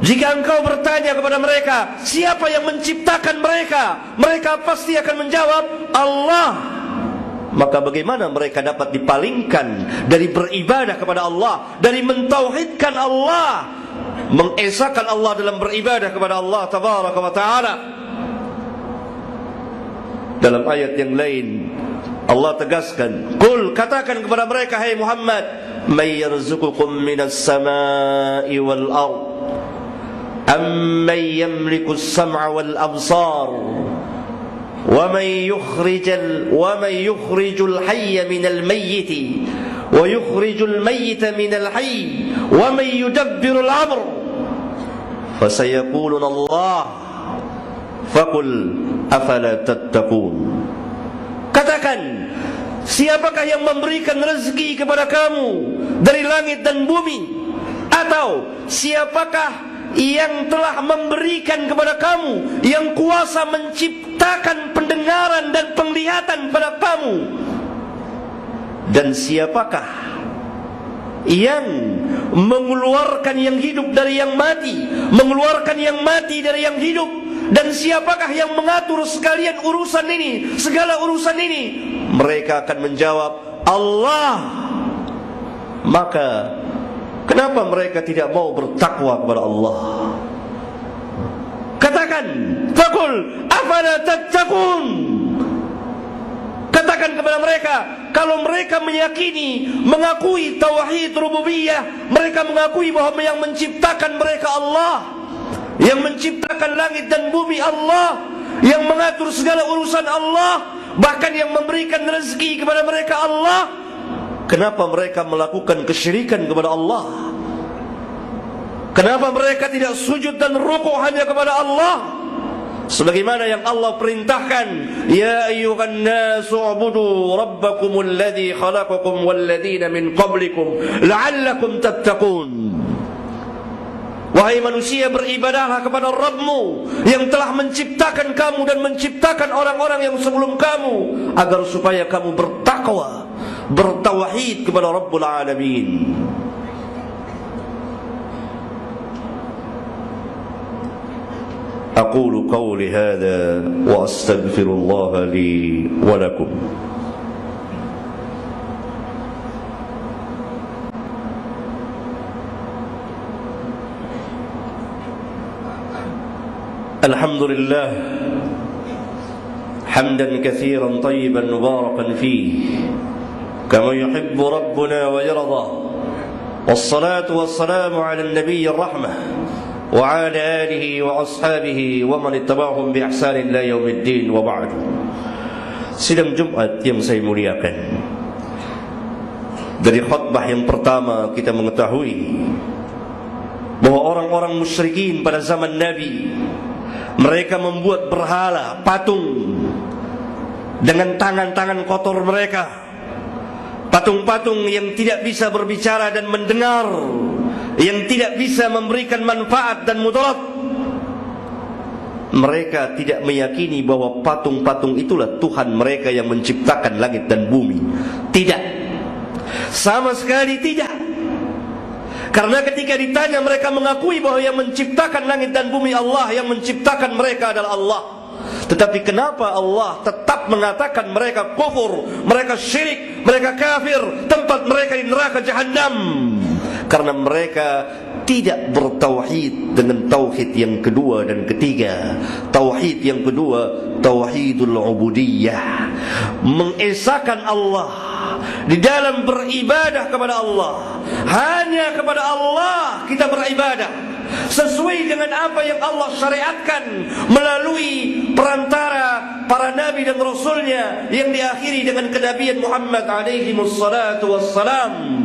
Jika engkau bertanya kepada mereka, siapa yang menciptakan mereka? Mereka pasti akan menjawab, Allah. Maka bagaimana mereka dapat dipalingkan dari beribadah kepada Allah, dari mentauhidkan Allah, mengesahkan Allah dalam beribadah kepada Allah Tabaraka wa Ta'ala? Dalam ayat yang lain Allah tegaskan, Qul, katakan kepada mereka, hai Muhammad, may yarzuqukum minas sama'i wal ard amman yamliku as-sam'a wal absar wa man yukhrijul hayya minal mayyiti wa yukhrijul mayyita minal hayy wa man yudabbirul amr fasayaquluna Allah faqul afala tattaqun. Katakan, siapakah yang memberikan rezeki kepada kamu dari langit dan bumi? Atau siapakah yang telah memberikan kepada kamu, yang kuasa menciptakan pendengaran dan penglihatan pada kamu? Dan siapakah yang mengeluarkan yang hidup dari yang mati, mengeluarkan yang mati dari yang hidup? Dan siapakah yang mengatur sekalian urusan ini, segala urusan ini? Mereka akan menjawab, Allah. Maka kenapa mereka tidak mau bertakwa kepada Allah? Katakan, faqul afala tattaqun. Katakan kepada mereka, kalau mereka meyakini, mengakui tauhid rububiyah, mereka mengakui bahwa yang menciptakan mereka Allah, yang menciptakan langit dan bumi Allah, yang mengatur segala urusan Allah, bahkan yang memberikan rezeki kepada mereka Allah, kenapa mereka melakukan kesyirikan kepada Allah? Kenapa mereka tidak sujud dan rukuk hanya kepada Allah? Sebagaimana yang Allah perintahkan, ya ayyuhan nasu ubudu rabbakumul ladzi khalaqakum wal ladzina min qablikum la'allakum tattaqun. Wahai manusia, beribadahlah kepada Rabbmu yang telah menciptakan kamu dan menciptakan orang-orang yang sebelum kamu, agar supaya kamu bertakwa, bertauhid kepada Rabbul Alamin. Aqulu qawli hadha wa astaghfirullah li wa lakum. Alhamdulillah hamdan katsiran tayyiban mubarakan fihi kama yuhibbu rabbuna wa yarda. Wassalatu wassalamu ala an-nabiyyir rahmah wa ala alihi wa ashabihi wa man ittaba'ahum bi ihsanin ila yaumiddin wa ba'd. Sidang Jumat yang saya muliakan, dari khutbah yang pertama kita mengetahui bahwa orang-orang musyrikin pada zaman Nabi, mereka membuat berhala, patung dengan tangan-tangan kotor mereka, patung-patung yang tidak bisa berbicara dan mendengar, yang tidak bisa memberikan manfaat dan mudarat. Mereka tidak meyakini bahwa patung-patung itulah Tuhan mereka yang menciptakan langit dan bumi. Tidak, sama sekali tidak. Karena ketika ditanya, mereka mengakui bahwa yang menciptakan langit dan bumi Allah, yang menciptakan mereka adalah Allah. Tetapi kenapa Allah tetap mengatakan mereka kufur, mereka syirik, mereka kafir, tempat mereka di neraka Jahannam? Karena mereka tidak bertauhid dengan tauhid yang kedua dan ketiga. Tauhid yang kedua, tauhidul ubudiyah. mengesahkan Allah di dalam beribadah kepada Allah. Hanya kepada Allah kita beribadah sesuai dengan apa yang Allah syariatkan melalui perantara para nabi dan rasulnya yang diakhiri dengan kenabian Muhammad alaihi wassalatu wassalam.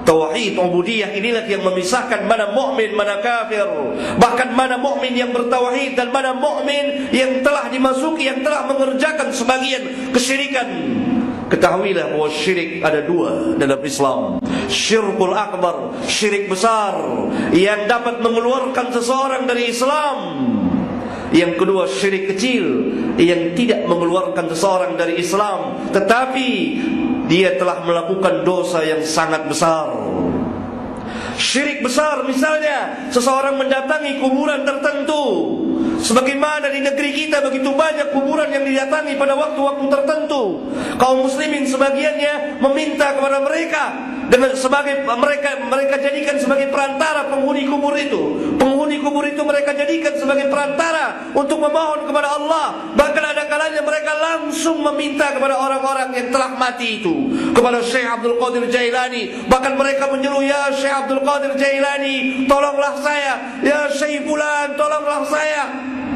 Tauhid ubudiyah inilah yang memisahkan mana mukmin mana kafir, bahkan mana mukmin yang bertauhid dan mana mukmin yang telah dimasuki, yang telah mengerjakan sebagian kesyirikan. Ketahuilah bahwa syirik ada dua dalam Islam. Syirkul akbar, syirik besar yang dapat mengeluarkan seseorang dari Islam. Yang kedua syirik kecil yang tidak mengeluarkan seseorang dari Islam, tetapi dia telah melakukan dosa yang sangat besar. Syirik besar misalnya seseorang mendatangi kuburan tertentu. Sebagaimana di negeri kita begitu banyak kuburan yang didatangi pada waktu-waktu tertentu. Kaum muslimin sebagiannya meminta kepada mereka dengan sebagai mereka jadikan sebagai perantara penghuni kubur itu. Penghuni kubur itu mereka jadikan sebagai perantara untuk memohon kepada Allah. Bahkan ada kalanya mereka langsung meminta kepada orang-orang yang telah mati itu, kepada Syekh Abdul Qadir Jailani. Bahkan mereka menyeru, ya Syekh Abdul Qadir Jailani, tolonglah saya. Ya Syekh Fulan, tolonglah saya.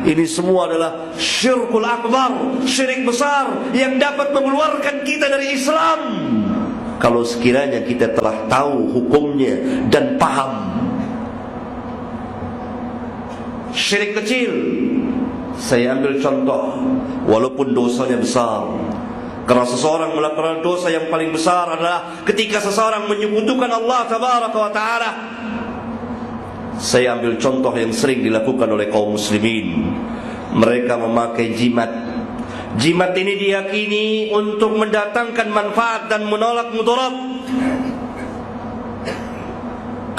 Ini semua adalah syirkul akbar, syirik besar yang dapat mengeluarkan kita dari Islam. Kalau sekiranya kita telah tahu hukumnya dan paham. Syirik kecil, saya ambil contoh, walaupun dosanya besar. Karena seseorang melakukan dosa yang paling besar adalah ketika seseorang menyekutukan Allah tabaraka wa ta'ala. Saya ambil contoh yang sering dilakukan oleh kaum muslimin. Mereka memakai jimat. Jimat ini diyakini untuk mendatangkan manfaat dan menolak mudarat.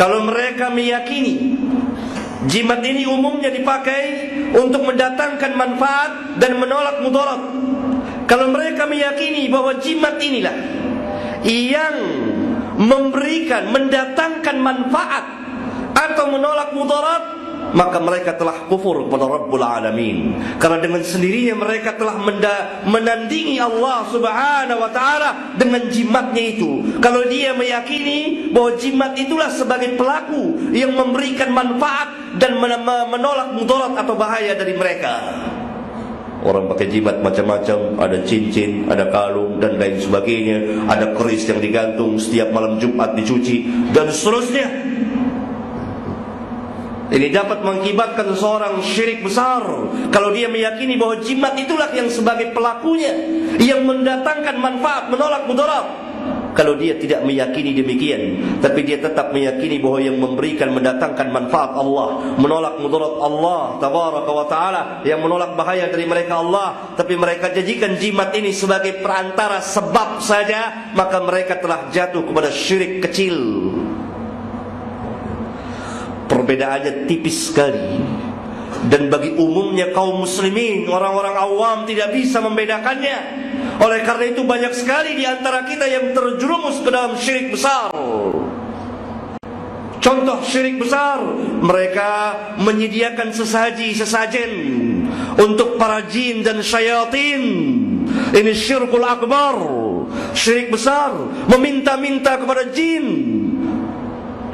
Kalau mereka meyakini jimat ini umumnya dipakai untuk mendatangkan manfaat dan menolak mudarat, kalau mereka meyakini bahwa jimat inilah yang memberikan, mendatangkan manfaat atau menolak mudarat, maka mereka telah kufur kepada Rabbul Alamin. Karena dengan sendirinya mereka telah menandingi Allah Subhanahu wa ta'ala dengan jimatnya itu. Kalau dia meyakini bahwa jimat itulah sebagai pelaku yang memberikan manfaat dan menolak mudarat atau bahaya dari mereka. Orang pakai jimat macam-macam, ada cincin, ada kalung dan lain sebagainya, ada keris yang digantung setiap malam Jumat dicuci dan seterusnya. Ini dapat mengakibatkan seseorang syirik besar kalau dia meyakini bahwa jimat itulah yang sebagai pelakunya yang mendatangkan manfaat, menolak mudarat. Kalau dia tidak meyakini demikian, tapi dia tetap meyakini bahwa yang memberikan, mendatangkan manfaat Allah, menolak mudarat Allah tabaraka wa ta'ala, yang menolak bahaya dari mereka Allah, tapi mereka jadikan jimat ini sebagai perantara sebab saja, maka mereka telah jatuh kepada syirik kecil. Perbedaannya tipis sekali. Dan bagi umumnya kaum muslimin, orang-orang awam tidak bisa membedakannya. Oleh karena itu banyak sekali di antara kita yang terjerumus ke dalam syirik besar. Contoh syirik besar, mereka menyediakan sesajen untuk para jin dan syayatin. Ini syirkul akbar, syirik besar, meminta-minta kepada jin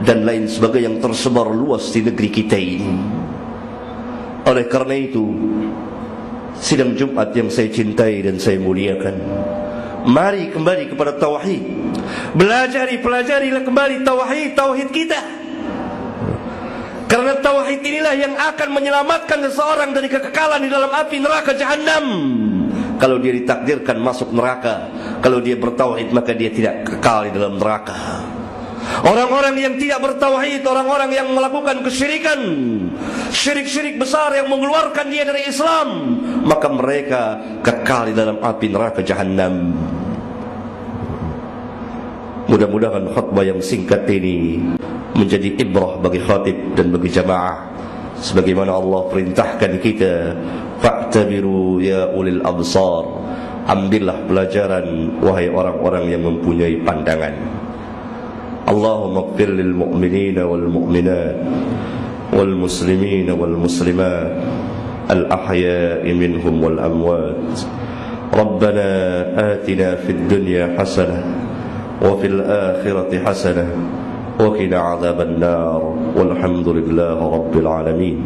dan lain sebagainya yang tersebar luas di negeri kita ini. Oleh karena itu, sidang Jumat yang saya cintai dan saya muliakan, mari kembali kepada tauhid. Pelajarilah kembali tauhid kita. Karena tauhid inilah yang akan menyelamatkan seseorang dari kekekalan di dalam api neraka Jahannam. Kalau dia ditakdirkan masuk neraka, kalau dia bertauhid, maka dia tidak kekal di dalam neraka. Orang-orang yang tidak bertauhid, orang-orang yang melakukan kesyirikan, syirik-syirik besar yang mengeluarkan dia dari Islam, maka mereka kekal di dalam api neraka Jahannam. Mudah-mudahan khutbah yang singkat ini menjadi ibrah bagi khatib dan bagi jamaah, sebagaimana Allah perintahkan kita, fa'tabiru ya ulil absar, ambillah pelajaran wahai orang-orang yang mempunyai pandangan. Allahumma ighfir lil mu'minina wal mu'minat wal muslimina wal muslimat al ahya'i minhum wal amwat. ربنا آتنا في الدنيا حسنة وفي الآخرة حسنة وقنا عذاب النار والحمد لله رب العالمين.